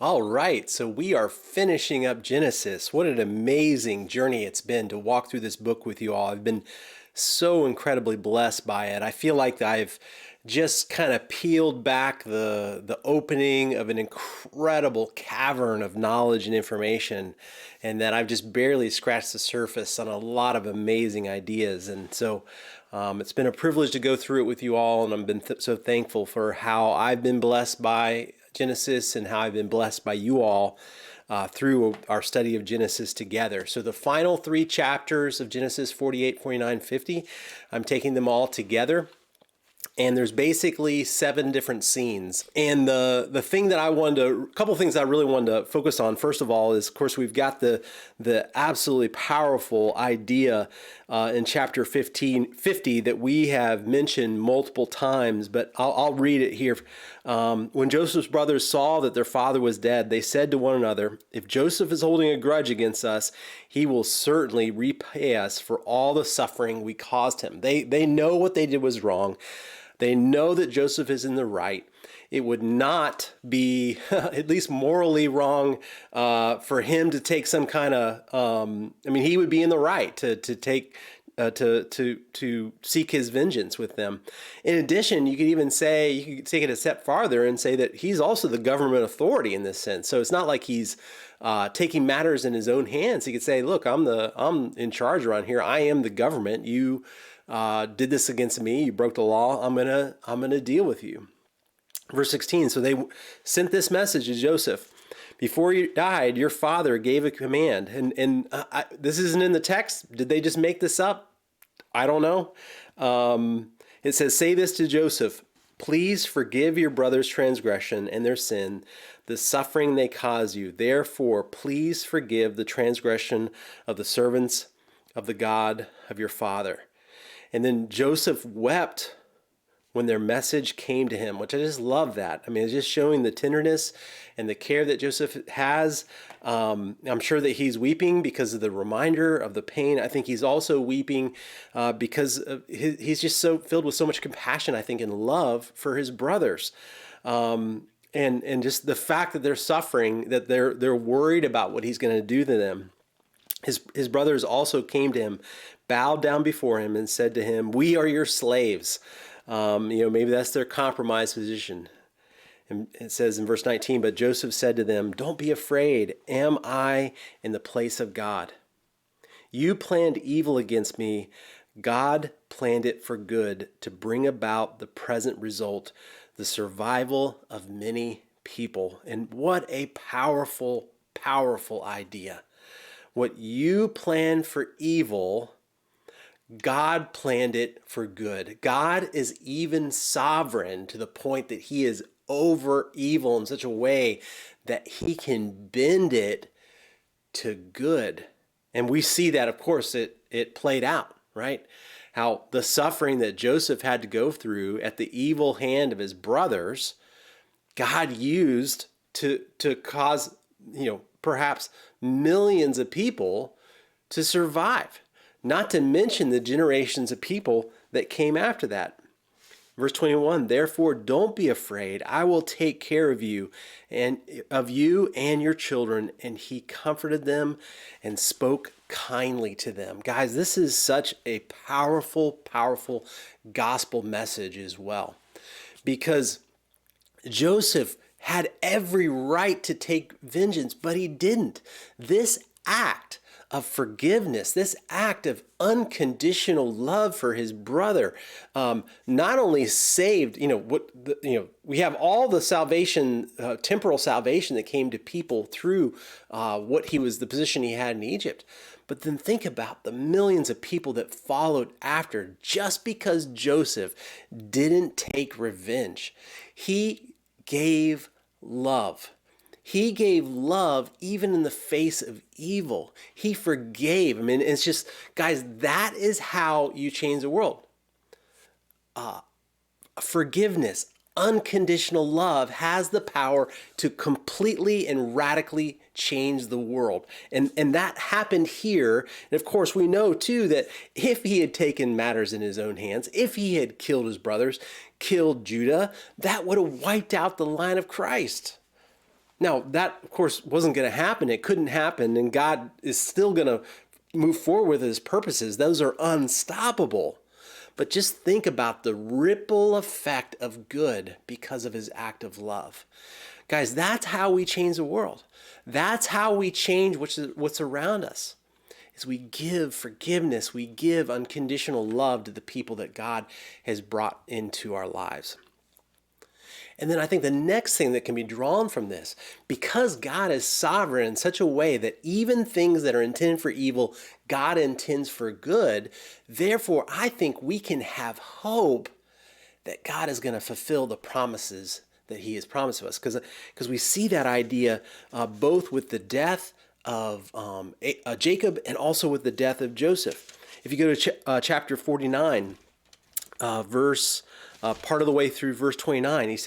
All right, so we are finishing up Genesis. What an amazing journey it's been to walk through this book with you all. I've been so incredibly blessed by it. I feel like I've just kind of peeled back the opening of an incredible cavern of knowledge and information, and that I've just barely scratched the surface on a lot of amazing ideas. And so it's been a privilege to go through it with you all, and I've been so thankful for how I've been blessed by Genesis and how I've been blessed by you all through our study of Genesis together. So the final three chapters of Genesis 48, 49, 50, I'm taking them all together. And there's basically 7 different scenes. And the thing that a couple things I really wanted to focus on, first of all, is, of course, we've got the absolutely powerful idea in chapter 50 that we have mentioned multiple times, but I'll read it here. When Joseph's brothers saw that their father was dead, they said to one another, "If Joseph is holding a grudge against us, he will certainly repay us for all the suffering we caused him." They know what they did was wrong. They know that Joseph is in the right. It would not be, at least morally wrong, for him to take some kind of. He would be in the right to take to seek his vengeance with them. In addition, you could take it a step farther and say that he's also the government authority in this sense. So it's not like he's taking matters in his own hands. He could say, "Look, I'm in charge around here. I am the government. You did this against me. You broke the law. I'm gonna deal with you." Verse 16. So they sent this message to Joseph: "Before you died, your father gave a command." And this isn't in the text. Did they just make this up? I don't know. It says, "Say this to Joseph: Please forgive your brother's transgression and their sin, the suffering they cause you. Therefore, please forgive the transgression of the servants of the God of your father." And then Joseph wept when their message came to him, which I just love that. It's just showing the tenderness and the care that Joseph has. I'm sure that he's weeping because of the reminder of the pain. I think he's also weeping because he's just so filled with so much compassion, I think, and love for his brothers. And just the fact that they're suffering, that they're worried about what he's going to do to them. His brothers also came to him, bowed down before him, and said to him, "We are your slaves." Maybe that's their compromised position. And it says in verse 19, "But Joseph said to them, 'Don't be afraid. Am I in the place of God? You planned evil against me. God planned it for good, to bring about the present result, the survival of many people." And what a powerful, powerful idea. What you planned for evil, God planned it for good. God is even sovereign to the point that he is over evil in such a way that he can bend it to good. And we see that, of course, it played out, right? How the suffering that Joseph had to go through at the evil hand of his brothers, God used to cause, perhaps millions of people to survive, not to mention the generations of people that came after that. Verse 21, "Therefore don't be afraid. I will take care of you and your children." And he comforted them and spoke kindly to them. Guys, this is such a powerful, powerful gospel message as well, because Joseph had every right to take vengeance, but he didn't. This act of forgiveness, this act of unconditional love for his brother, not only saved, we have all the salvation, temporal salvation that came to people through the position he had in Egypt. But then think about the millions of people that followed after, just because Joseph didn't take revenge. He gave love. He gave love even in the face of evil. He forgave. It's just, guys, that is how you change the world. Forgiveness, unconditional love has the power to completely and radically change the world. And that happened here. And of course, we know too that if he had taken matters in his own hands, if he had killed his brothers, killed Judah, that would have wiped out the line of Christ. Now, that, of course, wasn't going to happen. It couldn't happen, and God is still going to move forward with his purposes. Those are unstoppable. But just think about the ripple effect of good because of his act of love. Guys, that's how we change the world. That's how we change what's around us. Is we give forgiveness, we give unconditional love to the people that God has brought into our lives. And then I think the next thing that can be drawn from this, because God is sovereign in such a way that even things that are intended for evil, God intends for good. Therefore, I think we can have hope that God is going to fulfill the promises that he has promised to us. Because we see that idea both with the death of Jacob and also with the death of Joseph. If you go to chapter 49, part of the way through verse 29,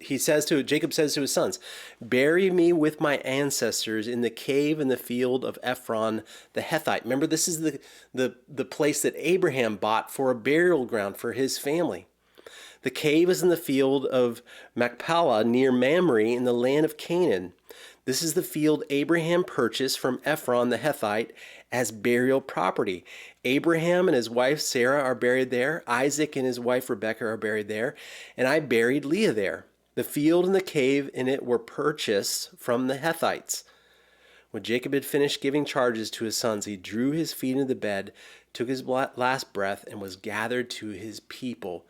Jacob says to his sons, "Bury me with my ancestors in the cave in the field of Ephron the Hethite." Remember, this is the place that Abraham bought for a burial ground for his family. The cave is in the field of Machpelah near Mamre in the land of Canaan. This is the field Abraham purchased from Ephron the Hethite as burial property. Abraham and his wife Sarah are buried there. Isaac and his wife Rebekah are buried there. And I buried Leah there. The field and the cave in it were purchased from the Hethites. When Jacob had finished giving charges to his sons, he drew his feet into the bed, took his last breath, and was gathered to his people.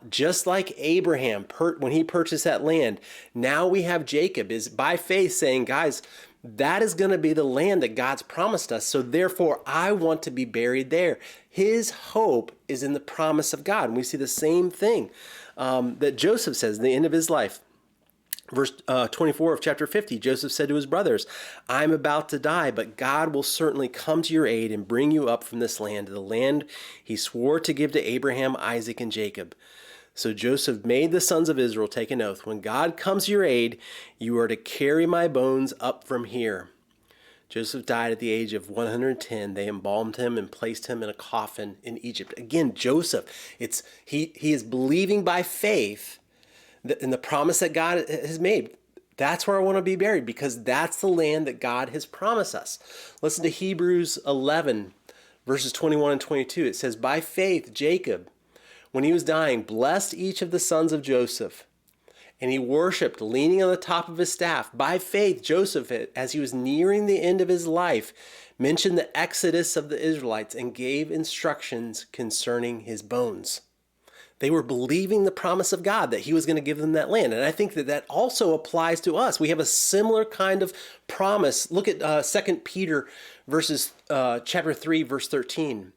Just like Abraham, when he purchased that land, now we have Jacob is by faith saying, guys, that is going to be the land that God's promised us. So therefore, I want to be buried there. His hope is in the promise of God. And we see the same thing that Joseph says in the end of his life. Verse 24 of chapter 50, Joseph said to his brothers, "I'm about to die, but God will certainly come to your aid and bring you up from this land, to the land he swore to give to Abraham, Isaac, and Jacob." So Joseph made the sons of Israel take an oath. "When God comes to your aid, you are to carry my bones up from here." Joseph died at the age of 110. They embalmed him and placed him in a coffin in Egypt. Again, Joseph, he is believing by faith in the promise that God has made. That's where I want to be buried because that's the land that God has promised us. Listen to Hebrews 11, verses 21 and 22. It says, "By faith, Jacob, when he was dying, blessed each of the sons of Joseph, and he worshiped, leaning on the top of his staff. By faith, Joseph, as he was nearing the end of his life, mentioned the exodus of the Israelites and gave instructions concerning his bones." They were believing the promise of God that he was going to give them that land. And I think that also applies to us. We have a similar kind of promise. Look at 2 Peter chapter 3, verse 13.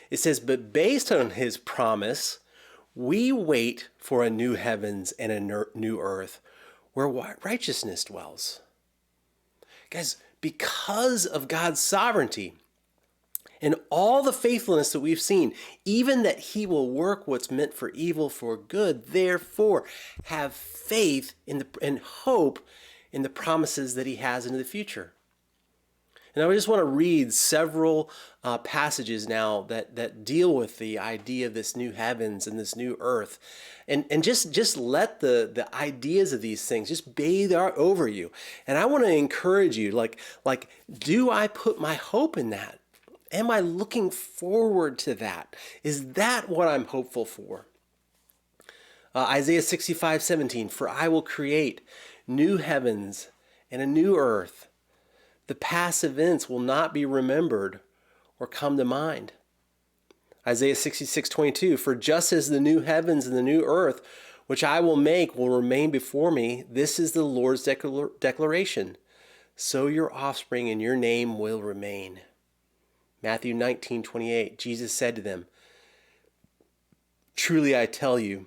It says, "But based on his promise, we wait for a new heavens and a new earth where righteousness dwells." Guys, because of God's sovereignty, and all the faithfulness that we've seen, even that he will work what's meant for evil for good, therefore have faith and hope in the promises that he has into the future. And I just want to read several passages now that deal with the idea of this new heavens and this new earth. And just let the ideas of these things just bathe over you. And I want to encourage you, like, do I put my hope in that? Am I looking forward to that? Is that what I'm hopeful for? Isaiah 65:17, "For I will create new heavens and a new earth. The past events will not be remembered or come to mind." Isaiah 66:22, "For just as the new heavens and the new earth, which I will make, will remain before me, this is the Lord's declaration, so your offspring and your name will remain." Matthew 19:28, Jesus said to them, "Truly I tell you,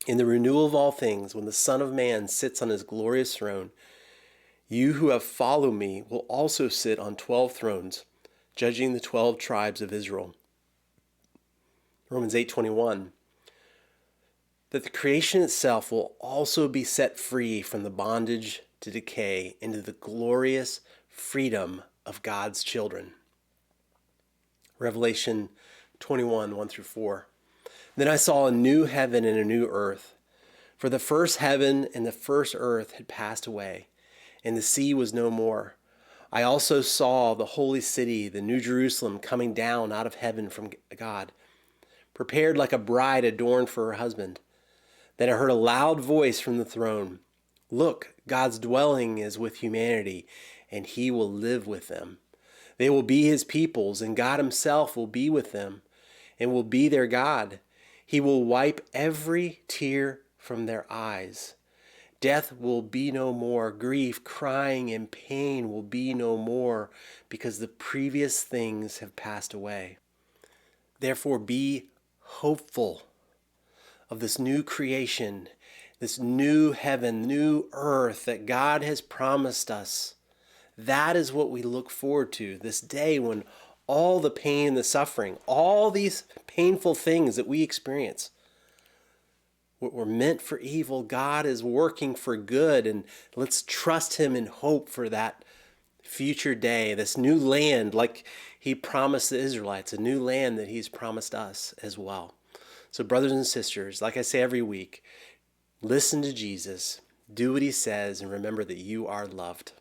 in the renewal of all things, when the Son of Man sits on his glorious throne, you who have followed me will also sit on 12 thrones, judging the 12 tribes of Israel." Romans 8:21, "That the creation itself will also be set free from the bondage to decay into the glorious freedom of God's children." Revelation 21, 1-4. "Then I saw a new heaven and a new earth, for the first heaven and the first earth had passed away, and the sea was no more. I also saw the holy city, the New Jerusalem, coming down out of heaven from God, prepared like a bride adorned for her husband. Then I heard a loud voice from the throne. Look, God's dwelling is with humanity, and he will live with them. They will be his peoples, and God himself will be with them, and will be their God. He will wipe every tear from their eyes. Death will be no more. Grief, crying, and pain will be no more, because the previous things have passed away. Therefore, be hopeful of this new creation, this new heaven, new earth that God has promised us. That is what we look forward to, this day when all the pain, the suffering, all these painful things that we experience, what were meant for evil, God is working for good, and let's trust him in hope for that future day, this new land like he promised the Israelites, a new land that he's promised us as well. So brothers and sisters, like I say every week, listen to Jesus, do what he says, and remember that you are loved.